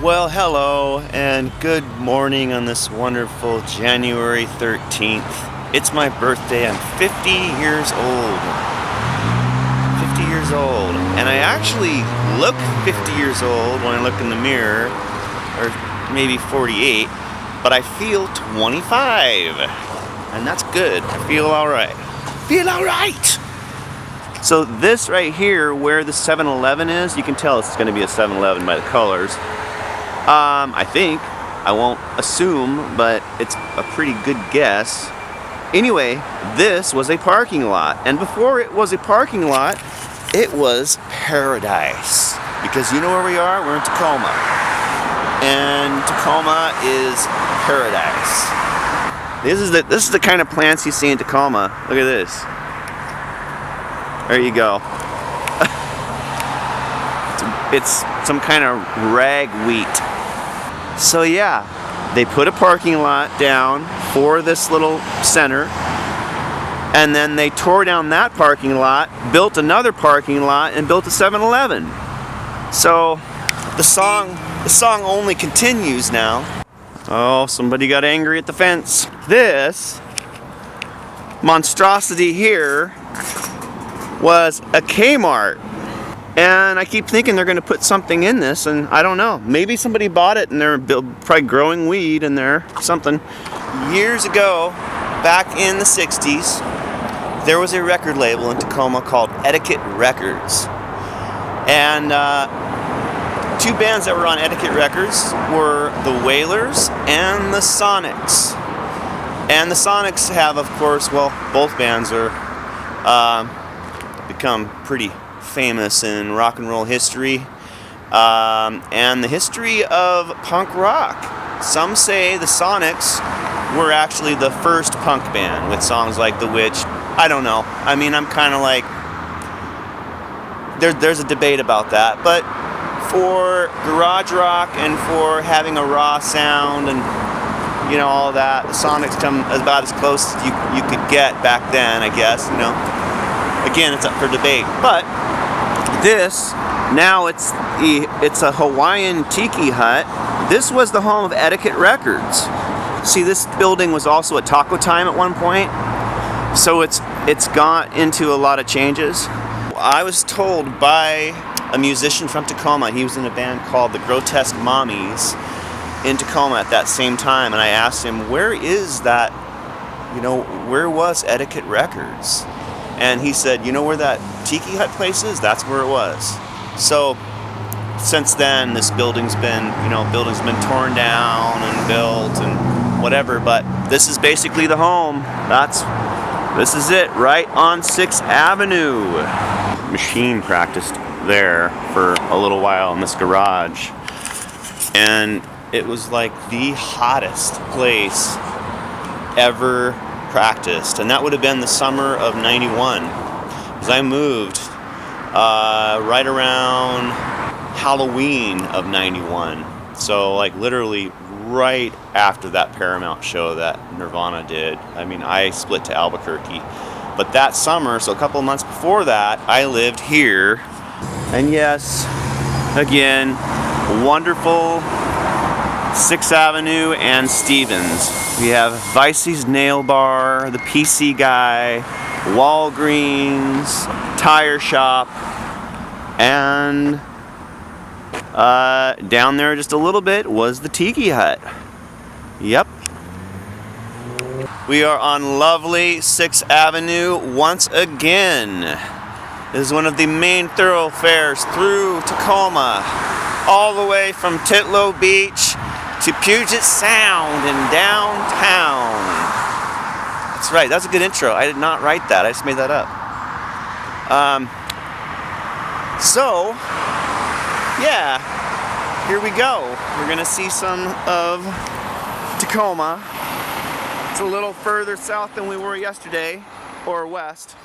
Well, hello and good morning on this wonderful January 13th. It's my birthday. I'm 50 years old. 50 years old. And I actually look 50 years old when I look in the mirror, or maybe 48, but I feel 25. And that's good. I feel alright. Feel alright! So this right here, where the 7-Eleven is, you can tell it's going to be a 7-Eleven by the colors. I think. I won't assume, but it's a pretty good guess. Anyway, this was a parking lot. And before it was a parking lot, it was paradise. Because you know where we are? We're in Tacoma. And Tacoma is paradise. This is the kind of plants you see in Tacoma. Look at this. There you go. It's some kind of ragweed. So yeah, they put a parking lot down for this little center, and then they tore down that parking lot, built another parking lot, and built a 7-Eleven. So the song only continues now. Oh, somebody got angry at the fence. This monstrosity here was a Kmart. And I keep thinking they're going to put something in this, and I don't know. Maybe somebody bought it and they're probably growing weed in there, something. Years ago, back in the 60s, there was a record label in Tacoma called Etiquette Records. And two bands that were on Etiquette Records were the Wailers and the Sonics. And the Sonics have, of course, well, both bands are become pretty famous in rock and roll history, and the history of punk rock. Some say the Sonics were actually the first punk band with songs like The Witch. I don't know. I mean, I'm kind of like, there's a debate about that, but for garage rock and for having a raw sound and all that, the Sonics come about as close as you could get back then, I guess. Again, it's up for debate, but this, now it's a Hawaiian tiki hut. This was the home of Etiquette Records. See, this building was also a Taco Time at one point, so it's gone into a lot of changes. I was told by a musician from Tacoma, he was in a band called the Grotesque Mommies in Tacoma at that same time, and I asked him, where is that, where was Etiquette Records? And he said, you know where that tiki hut place is? That's where it was. So since then, this building's been torn down and built and whatever. But this is basically the home. This is it, right on 6th Avenue. Machine practiced there for a little while in this garage, and it was like the hottest place ever practiced, and that would have been the summer of '91, because I moved right around Halloween of '91, so like literally right after that Paramount show that Nirvana did. I mean, I split to Albuquerque, but that summer, so a couple of months before that, I lived here. And yes, again, wonderful 6th Avenue and Stevens. We have Vicey's Nail Bar, the PC Guy, Walgreens, Tire Shop, and down there just a little bit was the Tiki Hut. Yep. We are on lovely 6th Avenue once again. This is one of the main thoroughfares through Tacoma, all the way from Titlow Beach to Puget Sound in downtown. That's right, that's a good intro. I did not write that, I just made that up. So, yeah, here we go. We're gonna see some of Tacoma. It's a little further south than we were yesterday, or west.